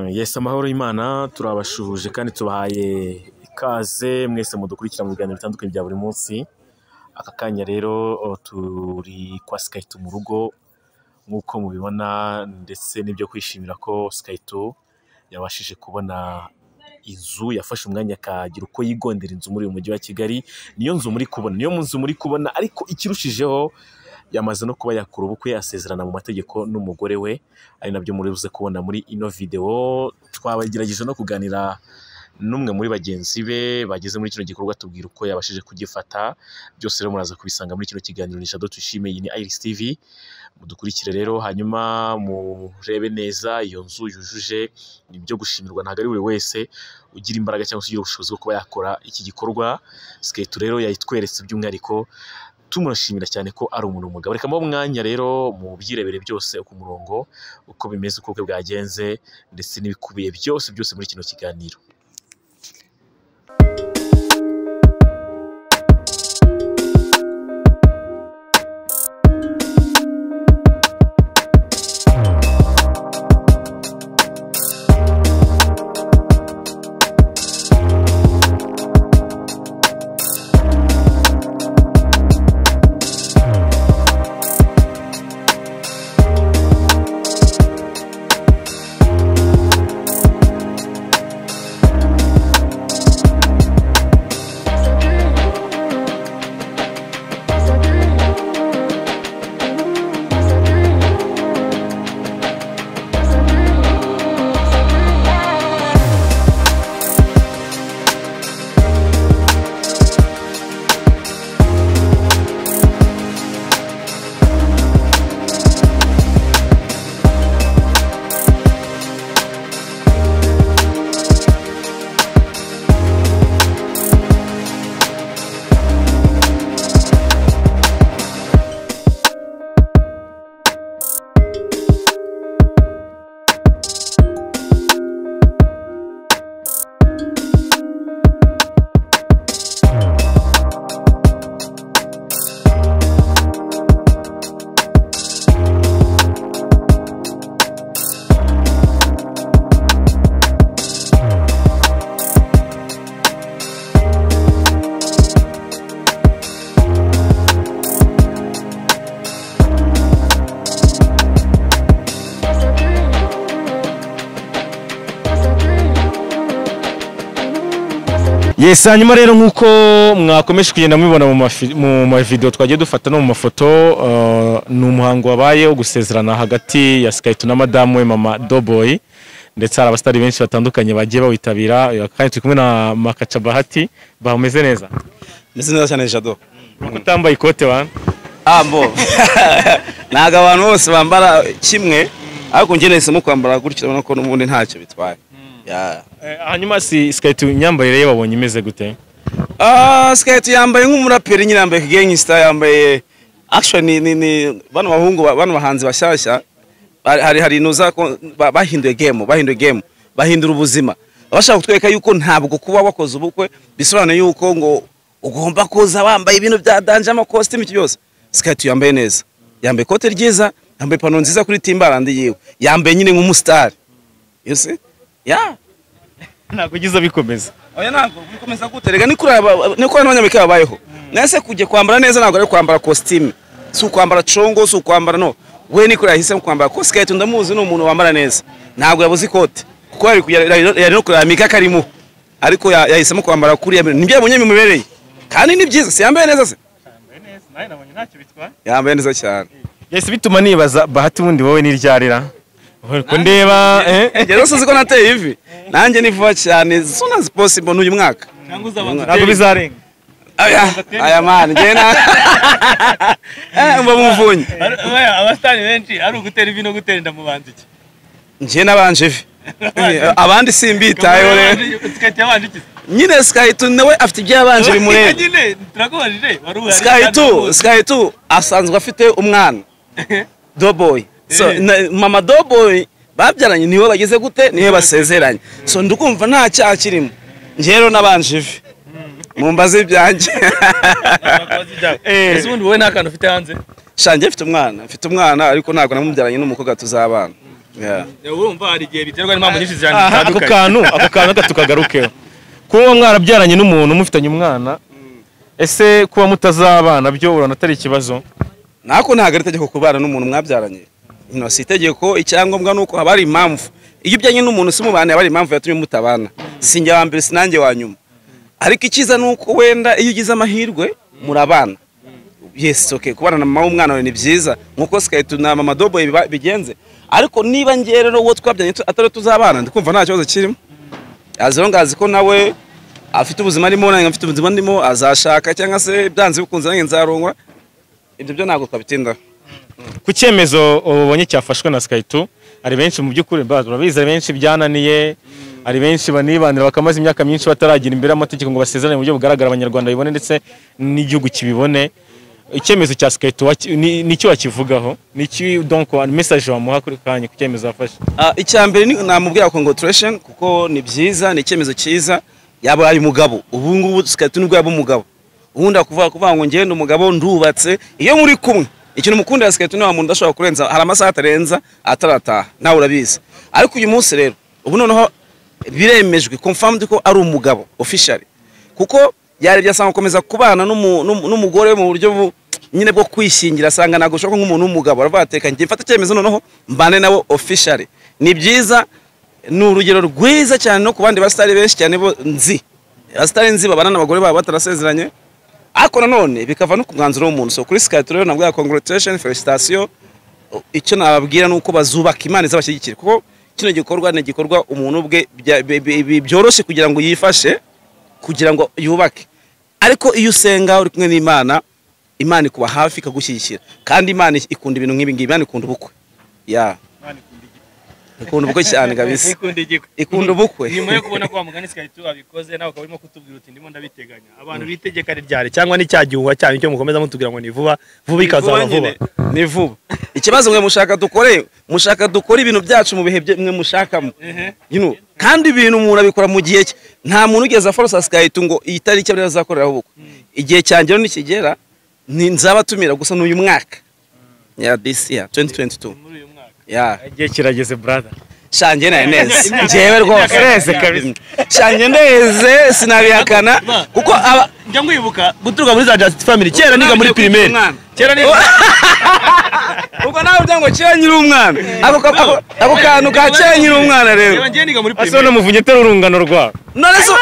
Yes, amahoro y'Imana turabashuhuje kandi tubahaye ikaze mwese mudukurikira mu biganiro bitandukanye bya buri munsi. Aka kanya rero turi kwa Sky2 mu rugo nk'uko mubibona, ndetse n'ibyo kwishimira ko Sky2 yabashije kubona inzu, yafashe umwanya akagira uko yigondera inzu muri uyu mujyi wa Kigali. Niyo nzu muri kubona, ariko ikirushijeho yamaze no kuba yakura ubukwe, asezerana mu mategeko n'umugore we, ari nabyo muri buze kubona muri ino video. Twabagerageje no kuganira n'umwe muri bagenzi be bageze muri kino gikorwa, tubwira uko yabashije kugifata. Byose rero muraza kubisanga muri kino kiganiro. Ni Shadow Tushime, iyi ni Iris TV, mudukurikire rero hanyuma murebe neza iyo nzu yujuje. Ni byo gushimirwa, ntabwo ari buri wese ugira imbaraga cyangwa se ugira ubushobozi bwo kuba yakora iki gikorwa. Sky2 rero yayitweretse by'umwihariko, tumurashimira cyane ko ari umuntu w'umugabo. Reka mu mwanya rero mu byirebere byose ku murongo, uko bimeze, uko bwagenze, ndetse n'ibikubiye byose muri kino kiganiro. Yes, hanyuma rero nk'uko mwakomeje kugenda mubibona mu mavideo twagiye dufata no mu mafoto, ni umuhango wabaye wo gusezerana hagati ya Sky2 na madamu we mama Doboy, ndetse hari abastari benshi batandukanye bagiye bawitabira. Kandi turi kumwe na Makacha Bahati. Bameze neza? Meze neza cyane Shadow. Uko utambaye ikote wana? Mbo naga abantu bose bambara kimwe, ariko njye nahisemo kwambara gutyo, ubona ko n'ubundi ntacyo bitwaye. Hanyuma si Sky2 nyambarire ye babonye imeze gute? Sky2 yambaye nk'umuraperi nyine, yambaye gangster, yambaye action. Ni bano bahungu, bano bahanzi bashyashya hari nuza bahinduye game, bahindura ubuzima. Abashaka kutwereka yuko ntabwo kuba wakoze ubukwe bisobanuye yuko ngo ugomba kuza wambaye ibintu bya danje, ama costume byose. Sky2 yambaye neza, yambaye kote ryiza, yambaye pano nziza kuri timbalandi yiwe, yambaye nyine nk'umustar. You see? Ntabwo ugize bikomeza. Oya ntabwo bikomeza gute? Rega niko n'abanyamike babayeho. Nese kujye kwambara neza, ntabwo ari kwambara costume, si kwambara chongo, si kwambara no. We niko yahisemo kwambara ko. Sky2 ndamuzi ni umuntu wambara neza, ntabwo yabuze ikote kuko yari no kuramika karimo, ariko yahisemo kwambara kuri nibyo yabonye bimubereye, kandi ni byiza. Si yambaye neza se? Yambaye neza, nawe nabonye ntacyo bitwaye. Yambaye neza cyane. Yes, bituma nibaza Bahati, wundi wowe niryarira ko ndeba ngeze sozi ko nateye ivi, nanjye ni vuba cyane, as soon as possible n'uyu mwaka. Ntabwo bizarenga. Aya man ngena mba muvunye. Abastani benshi ari ugutera ivi no gutera inda mu banzi iki? Nje nabanje ivi, abandi simbitayo rero. Sky2 yabanje iki? Nyine Sky2 nawe afite ibyabanje bimureba. Nyine turakubajije waruhari. Sky2 asanzwe afite umwana Doboy. So mama Doboy babyaranye niwe bageze gute, niwe basezeranye. So ndukumva nta cyaha kirimo. Nje rero nabanje ivi, mumbaze ibyanjye. Ubundi wowe nta kantu ufite hanze? Shanjye mfite umwana ariko ntabwo namubyaranye n'umukobwa tuzabana. urumva hari igihe biterwa n'impamvu nyinshi zitandukanye. ako kantu tukagarukeho kuba mwarabyaranye n'umuntu mufitanye umwana ese kuba mutazabana byo urana atari ikibazo nako ntago ari itegeko kubana n'umuntu mwabyaranye ino si itegeko icyangombwa nuko haba ari impamvu iyo ubyanye n'umuntu si mubane haba ari impamvu yatumye mutabana sinjye wa mbere sinanjye wa nyuma ariko ikiza nuko wenda iyo ugize amahirwe murabana yes okay kubana na mama w'umwana we ni byiza nkuko Sky2 na mama Dobo bigenze ariko niba ngiye rero wo twabyanye atari tuzabana ndikumva nta kibazo kirimo azongazi ko nawe afite ubuzima arimo nanjye afite ubuzima ndimo azashaka cyangwa se byanze bikunze nanjye nzarongwa ibyo byo ntabwo twabitinda ku cyemezo ubonye cyafashwe na Sky2 ari benshi mu by'ukuri barabizi benshi byananiye ari benshi banibanira bakamaze imyaka myinshi bataragira imbere y'amategeko ngo basezerane mu buryo bugaragara Abanyarwanda bibone ndetse n'igihugu kibibone icyemezo cya Sky2 nicyo wakivugaho niki donc message wamuha kuri kanye ku cyemezo afashe icyambere namubwira congratulation kuko ni byiza ni icyemezo cyiza yaba ari mugabo ubu ngubu Sky2 nibwo yaba umugabo ubundi kuvuga ngo ngende umugabo ndubatse iyo muri kumwe ikintu mukunda ya Sky2 wa muntu ndashobora kurenza hari amasaha atarenza atarataha nawe urabizi ariko uyu munsi rero ubu noneho biremejwe confirmed ko ari umugabo officially kuko yari byasanga gukomeza kubana n'umugore mu buryo nyine bwo kwishingira asanga nago shoko nk'umuntu w'umugabo aravateka ngiye mfata cyemezo noneho mbane nawe officially ni byiza ni urugero rwiza cyane no kubandi bastari benshi cyane bo nzi bastari nzi babana n'abagore babo batarasezeranye ariko nanone bikava no ku mwanzuro w'umuntu so kuri Sky2 rero nabwo congratulation felicitation icyo nababwira nuko bazubaka Imana izabashyigikira kuko kino gikorwa ni gikorwa umuntu bwe byoroshye kugira ngo yifashe kugira ngo yubake ariko iyo usenga uri kumwe n'Imana Imana ikuba hafi ikagushyigikira kandi Imana ikunda ibintu nk'ibi ngibi Imana ikunda ubukwe ikunda ubukwe cyane kabisa ikunda ubukwe nyuma yo kubona ko bamugana Sky2 abikoze nawe ukaba urimo kutubwira uti ndimo ndabiteganya abantu bitegeka ryari cyangwa n'icyagihuwa cyanyu cyo mukomeza mutubwira ngo ni vuba ikazaba vuba ni vuba ikibazo mwe mushaka dukora ibintu byacu mu bihe mwe mushakamo kandi ibintu umuntu abikora mu gihe nta muntu ugeze aforosa Sky2 ngo iyi tariki abari azakoreraho ubukwe igihe cyanjye rero nikigera nzabatumira gusa n'uyu mwaka ya this year 2022 igihe kirageze brother shanjye nayo neza njyewe rwose neza kabisa shanjye neza sinabihakana kuko njya ngwibuka guturuka muri za Just Family kera niga muri primaire kera ni ubwo nawe byango kera nyiri umwana ako kantu ka kera nyiri umwana rero njye niga muri primaire asona muvunye tero urungano rwa none so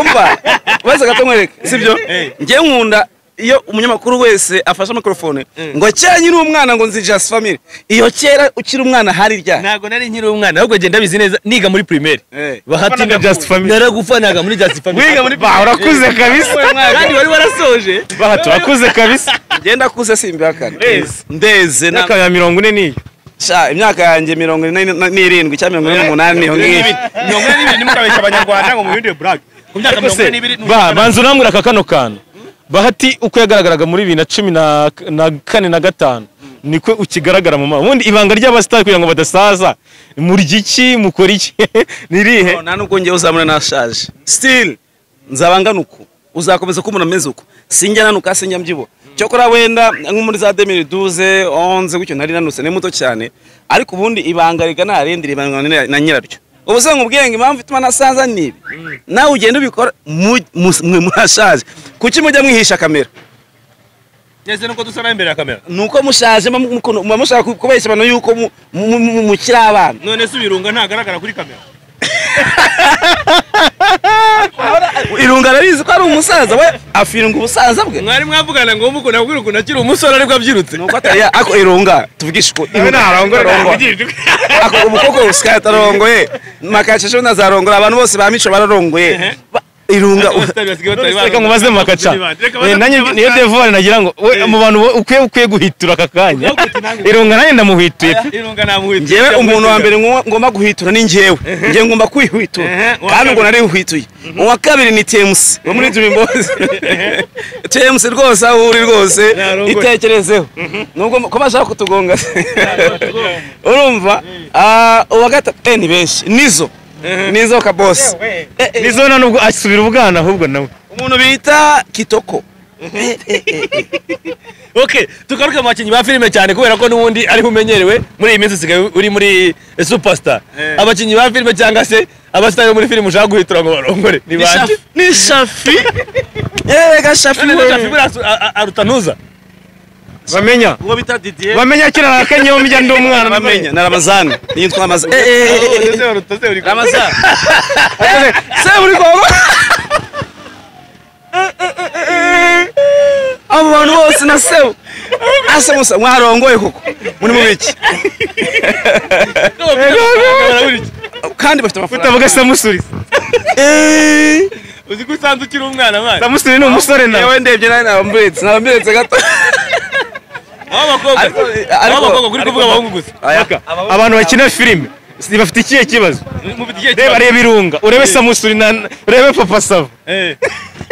umva wese gatomwereke sibyo njye nkunda iyo umunyamakuru wese afashe microphone ngo kera nyiri umwana ngo nzi Just Family iyo kera ukiri umwana hari rya ntago nari nyiri umwana ahubwo genda bizi neza niga muri primaire bahatinda Just Family naragufanaga muri Just Family wiga muri urakuze kabisa kandi wari warasoje bahatu urakuze kabisa genda kuze simbihakana ndeze n'akaya 40 niyo sha imyaka yanjye 47 cyangwa 48 niho ngiye 42 nimukabeshya Abanyarwanda ngo mu bindi brag ku myaka 42 banzu namura kakano kantu bahati uko yagaragaraga muri 2014 na 5 niko ukigaragara mu ubundi ibanga ry'abastar kugira ngo badasaza muri giki mukora iki nirihe nta nubwo ngiye uzamura nashaje still nzabanga nuko uzakomeza kumuna meze uko sinjya nanuka sinjya mbyibo cyokora wenda nko muri za 2012 11 gutyo nari nanuse ne muto cyane ariko ubundi ibanga riga narindi ribanga na nyiraryo ubuse nkubwenge impamvu ituma nasaza nibi nawe ugenda ubikora mwe murashaje kuki mujya mwihisha kamera yese nuko dusana imbere ya kamera nuko mushaje mushaka kubeshya abantu yuko mukiri abana none se ubirunga ntagaragara kuri kamera irunga arizi ko ari umusaza we afirunga ubusaza bwe mwari mwavugana ngo umuko nabwira ukuntu akiri umusore ariko abyirutse nuko atari ako irunga tuvugisha ko ako umukoko Sky2 makacesho nazarongora abantu bose bamico bararongoye irunga reka mubaze makaca nanjye niyo devoir nagira ngo mu bantu ukwiye guhitura akakanya irunga nanjye ndamuhituye irunga namuhituye ngewe umuntu wa mbere ngomba guhitura ni ngewe ngiye ngomba kwihitura kandi ngo nari uhituye uwa kabiri ni TMC wo muri Dreamboys TMC rwose aho uri rwose itekerezeho nubwo ko bashaka kutugonga urumva uwa gatatu ni benshi nizo ka boss nizo nubwo asubira ubwana ahubwo nawe umuntu bita Kitoko Okay, tugaruke mu bakinnyi ba filime cyane kubera ko n'ubundi ari umenyerewe muri iyi minsi usigaye uri muri superstar. Abakinnyi ba filime cyangwa se abasitari bo muri filime ushaka guhitura ngo barongore ni bande? Ni Shafi. Ga Shafi arutanuza. Bamenya uwo bita Didier. bamenya kira akanyeho mujya ndi umwana Bamenya na Ramazan. Yitwa Ramazan. Ramazan. Se uri gogo. Abo bantu bose na sew. Asa musa mwarongoye koko. Muri mu biki. Kandi bafite amafaranga. utavuga Samusuri Uzi ko usanzwe ukiri umwana mwana. Samusuri ni umusore nawe Yewe ndebye nawe nabambiretse gato. Abakobwa kuri kuvuga abahungu gusa. abantu bakina filime bafite ikihe kibazo Mufite igihe reba reba irunga urebe Samusuri na urebe Papa Sava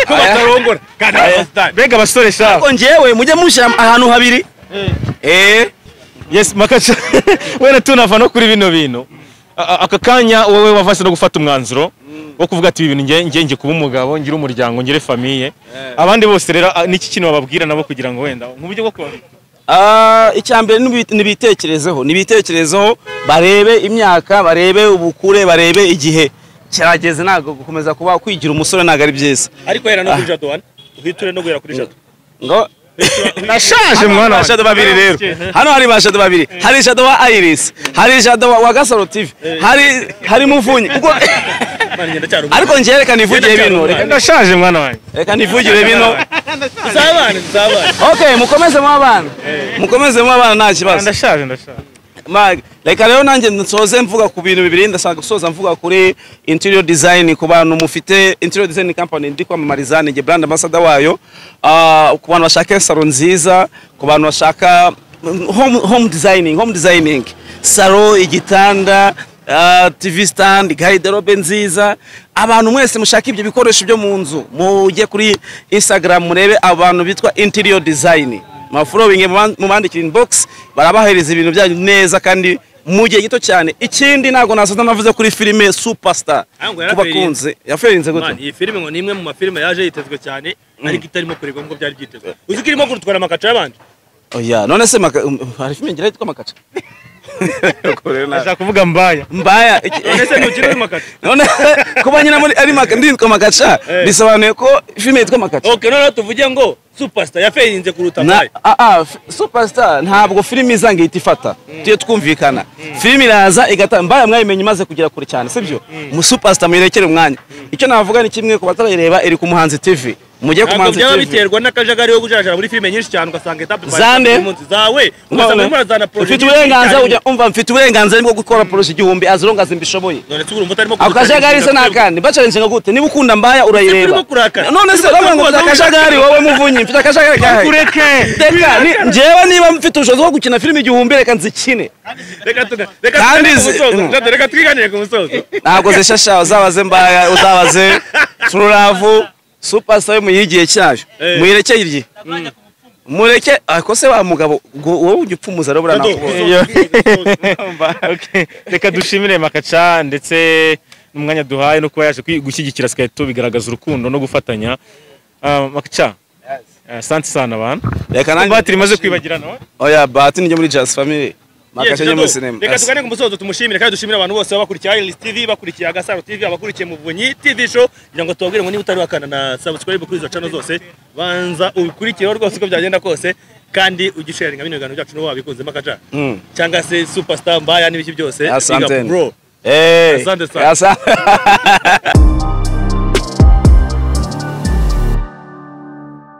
ko batarongora kandi abasitari. bega abasore shaka Ko njewe mujye mushyira ahantu habiri. yes makaca wena tunava no kuri bino bintu aka kanya wowe wavase no gufata umwanzuro wo kuvuga ati ibi bintu nge kuba umugabo ngira umuryango ngire famille abandi bose rero niki kintu bababwira nabo kugira ngo wenda mu buryo bwo kubabwira icyambere nibitekerezeho barebe imyaka barebe ubukure barebe igihe kirageze nago gukomeza kuba kwigira umusore nago ari byiza Ariko yera no kuri Jado 1 uhiture no guhera kuri Jado. ngo nashaje mwana wa Jado babiri rero hano hari ba Jado babiri hari Jado wa Iris hari Jado wa Gasaro TV hari Muvunyi ariko ngereka nivugire bino nashaje mwana wanjye reka nivugire bino Zabana. okay mukomeze mu abana nta kibazo ndashaje reka rero nanjye nsoze mvuga ku bintu bibiri ndashaka gusoza mvuga kuri interior design ku bantu mufite interior design company ndi kwamamariza ni brand ambassador wayo ku bantu bashaka salon nziza ku bantu bashaka home designing salon igitanda TV stand garderobe nziza abantu mwese mushaka ibyo bikoresho byo mu nzu mujye kuri Instagram murebe abantu bitwa interior design following mu bandikira inbox barabahereza ibintu byanyu neza kandi mu gihe gito cyane. Ikindi nago nasaza navuze kuri filime superstar kubakunze yaferinze gute iyi filime ngo nimwe mu mafilime yaje yitezwe cyane ariko itarimo kuregwa ngo byari byitezwe. Uzi kirimo gutwara amakaca y'abandi oya none se hari filime ngira yitwa amakaca ashaka kuvuga mbaya none se ntukiri amakaca none kuba nyina muri ari nditwa amakaca bisobanuye ko filime yitwa amakaca. Okay none tuvuge ngo superstar yaferinze kuruta mbaya. Superstar ntabwo filime izanga itifata tuye twumvikana filime iraza igata mbaya mwayimenye imaze kugera kure cyane sibyo mu superstar muyirekere umwanya. Icyo navuga ni kimwe ku batarayireba iri ku Muhanzi TV mujye ku Muhanzi TV byaba biterwa n'akajagari yo gujajara muri filime nyinshi cyane ugasanga etape zawe ugasanga murazana project ufite uburenganzira ujya umva mfite uburenganzira bwo gukora project igihumbi azonga zimbishoboye. None se urumva utarimo akajagari se nakandi bacarenze gute niba ukunda mbaya urayireba none se bamwe ngo akajagari wowe Muvunyi mfite akajagari kahe kureke reka njyewe niba mfite ubushobozi bwo gukina filime igihumbi reka nzikine reka twiganire ku musozo ntabwo zishasha uzabaze mbaya uzabaze Truravu superstar yo muyigiye cyayo muyirekeye irye mureke ako se wa mugabo wowe ugipfumuza rero burana okay reka dushimire makaca ndetse n'umwanya duhaye no kuba yaje gushyigikira Sky2 bigaragaza urukundo no gufatanya makaca asante sana bana reka nanjye batiri maze kwibagirana oya batiri njye muri Jazz Family makashanye muri cinema. Reka tugane ku musozo tumushimire kandi dushimire abantu bose babakurikiye Iris TV bakurikiye Agasaro TV abakurikiye Muvunyi TV show kugira ngo tubabwire ngo niba utari wakana na subscribe kuri izo channel zose banza ubikurikiyeho rwose uko byagenda kose kandi ugisharinga bino biganiro byacu no wabikunze makaca cyangwa se superstar mbaya n'ibiki byose asante bro asante.